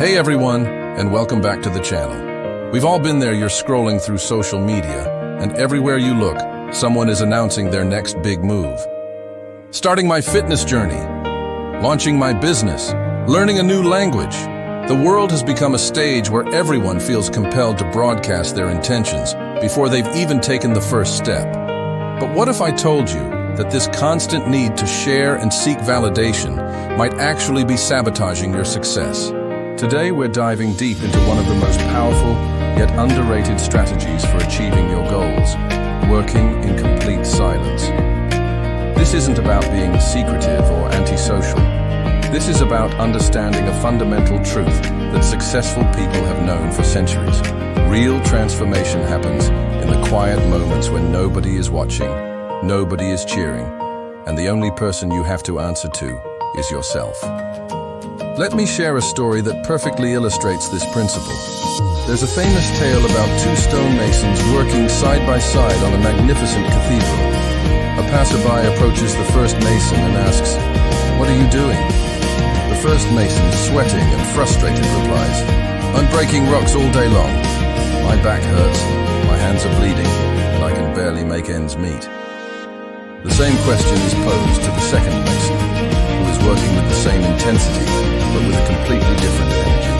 Hey everyone, and welcome back to the channel. We've all been there. You're scrolling through social media, and everywhere you look, someone is announcing their next big move. Starting my fitness journey, launching my business, learning a new language. The world has become a stage where everyone feels compelled to broadcast their intentions before they've even taken the first step. But what if I told you that this constant need to share and seek validation might actually be sabotaging your success? Today we're diving deep into one of the most powerful yet underrated strategies for achieving your goals: working in complete silence. This isn't about being secretive or antisocial. This is about understanding a fundamental truth that successful people have known for centuries. Real transformation happens in the quiet moments when nobody is watching, nobody is cheering, and the only person you have to answer to is yourself. Let me share a story that perfectly illustrates this principle. There's a famous tale about two stonemasons working side by side on a magnificent cathedral. A passerby approaches the first mason and asks, "What are you doing?" The first mason, sweating and frustrated, replies, "I'm breaking rocks all day long. My back hurts, my hands are bleeding, and I can barely make ends meet." The same question is posed to the second mason, who is working with the same intensity, but with a completely different energy.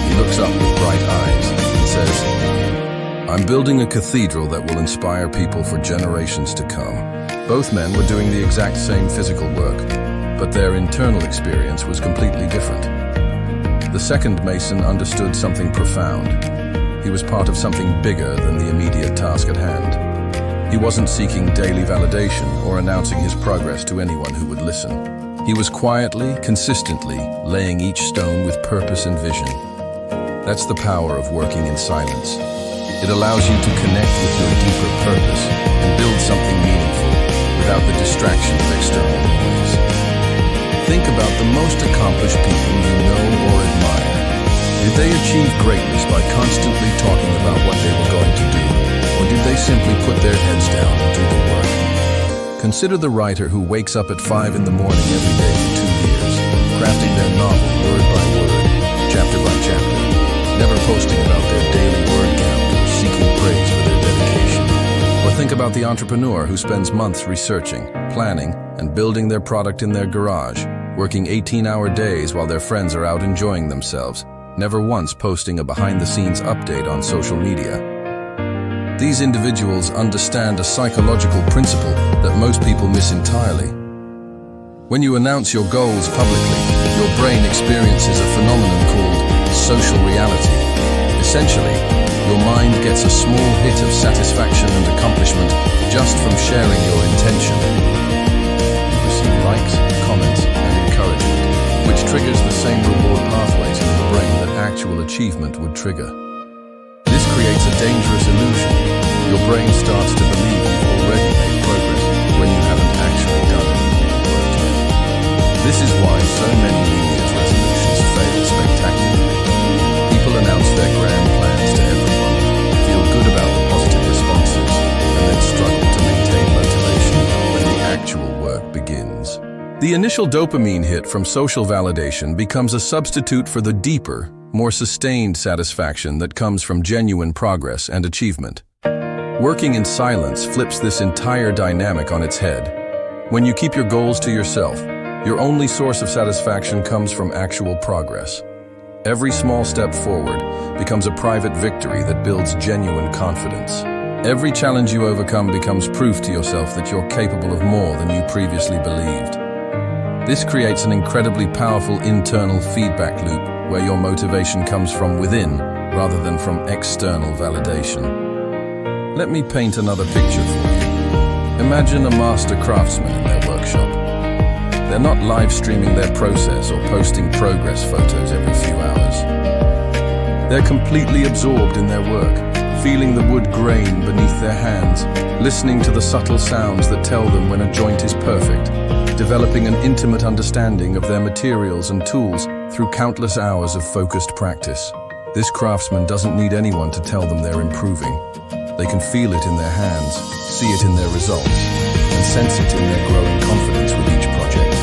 He looks up with bright eyes and says, "I'm building a cathedral that will inspire people for generations to come." Both men were doing the exact same physical work, but their internal experience was completely different. The second mason understood something profound. He was part of something bigger than the immediate task at hand. He wasn't seeking daily validation or announcing his progress to anyone who would listen. He was quietly, consistently laying each stone with purpose and vision. That's the power of working in silence. It allows you to connect with your deeper purpose and build something meaningful without the distraction of external noise. Think about the most accomplished people you know or admire. Did they achieve greatness by constantly talking about what they were going to do, or did they simply put their heads down and do the work? Consider the writer who wakes up at 5 in the morning every day for 2 years, crafting their novel word by word, chapter by chapter, never posting about their daily word count or seeking praise for their dedication. Or think about the entrepreneur who spends months researching, planning, and building their product in their garage, working 18-hour days while their friends are out enjoying themselves, never once posting a behind-the-scenes update on social media. These individuals understand a psychological principle that most people miss entirely. When you announce your goals publicly, your brain experiences a phenomenon called social reality. Essentially, your mind gets a small hit of satisfaction and accomplishment just from sharing your intention. You receive likes, comments, and encouragement, which triggers the same reward pathways in the brain that actual achievement would trigger. This creates a dangerous illusion. Your brain starts to believe you've already made progress when you haven't actually done any work yet. This is why so many New Year's resolutions fail spectacularly. People announce their grand plans to everyone, feel good about the positive responses, and then struggle to maintain motivation when the actual work begins. The initial dopamine hit from social validation becomes a substitute for the deeper, more sustained satisfaction that comes from genuine progress and achievement. Working in silence flips this entire dynamic on its head. When you keep your goals to yourself, your only source of satisfaction comes from actual progress. Every small step forward becomes a private victory that builds genuine confidence. Every challenge you overcome becomes proof to yourself that you're capable of more than you previously believed. This creates an incredibly powerful internal feedback loop where your motivation comes from within rather than from external validation. Let me paint another picture for you. Imagine a master craftsman in their workshop. They're not live streaming their process or posting progress photos every few hours. They're completely absorbed in their work, feeling the wood grain beneath their hands, listening to the subtle sounds that tell them when a joint is perfect, developing an intimate understanding of their materials and tools through countless hours of focused practice. This craftsman doesn't need anyone to tell them they're improving. They can feel it in their hands, see it in their results, and sense it in their growing confidence with each project.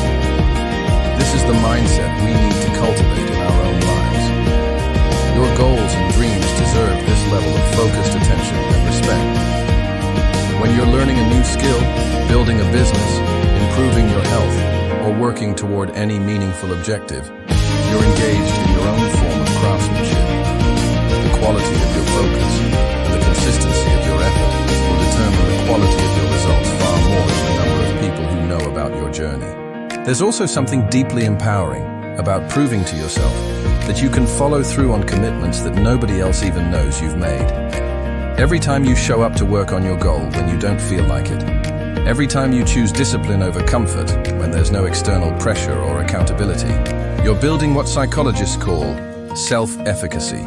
This is the mindset we need to cultivate in our own lives. working toward any meaningful objective, you're engaged in your own form of craftsmanship. The quality of your focus and the consistency of your effort will determine the quality of your results far more than the number of people who know about your journey. There's also something deeply empowering about proving to yourself that you can follow through on commitments that nobody else even knows you've made. Every time you show up to work on your goal when you don't feel like it, every time you choose discipline over comfort when there's no external pressure or accountability, you're building what psychologists call self-efficacy,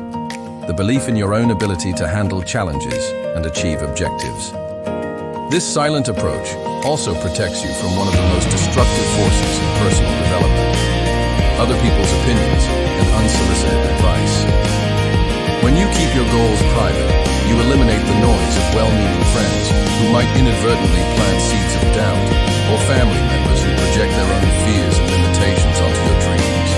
the belief in your own ability to handle challenges and achieve objectives. This silent approach also protects you from one of the most destructive forces in personal development: other people's opinions and unsolicited advice. When you keep your goals private, you eliminate the noise of well-meaning friends who might inadvertently plant seeds of doubt, or family members who project their own fears and limitations onto your dreams.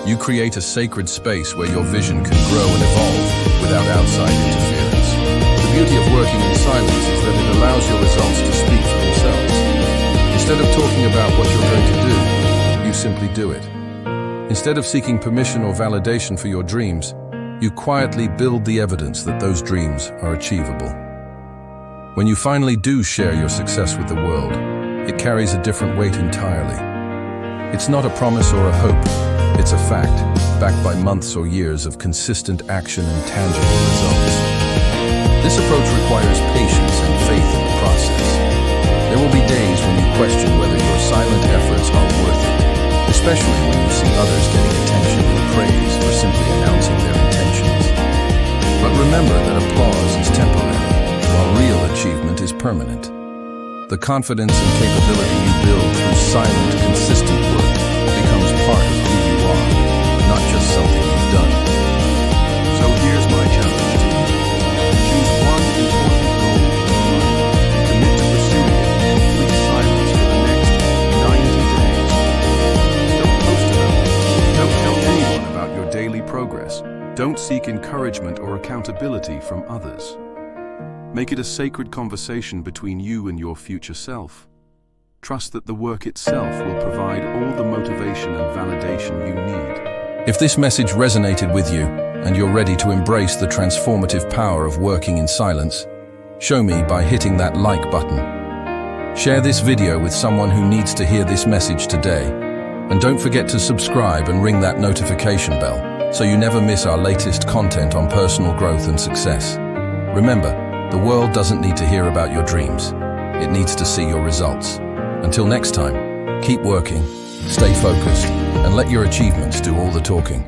You create a sacred space where your vision can grow and evolve without outside interference. The beauty of working in silence is that it allows your results to speak for themselves. Instead of talking about what you're going to do, you simply do it. Instead of seeking permission or validation for your dreams, you quietly build the evidence that those dreams are achievable. When you finally do share your success with the world, it carries a different weight entirely. It's not a promise or a hope, it's a fact, backed by months or years of consistent action and tangible results. This approach requires patience and faith in the process. There will be days when you question whether your silent efforts are worth it, especially when you see others getting attention and praise for simply announcing their intentions. But remember that applause is temporary, while real achievement is permanent. The confidence and capability you build through silent, consistent work becomes part of who you are, not just something you've done. So here's my challenge to you. Choose one important goal and commit to pursuing it in complete silence for the next 90 days. Don't post about it. Don't tell anyone about your daily progress. Don't seek encouragement or accountability from others. Make it a sacred conversation between you and your future self. Trust that the work itself will provide all the motivation and validation you need. If this message resonated with you and you're ready to embrace the transformative power of working in silence, show me by hitting that like button. Share this video with someone who needs to hear this message today. And don't forget to subscribe and ring that notification bell so you never miss our latest content on personal growth and success. Remember, the world doesn't need to hear about your dreams. It needs to see your results. Until next time, keep working, stay focused, and let your achievements do all the talking.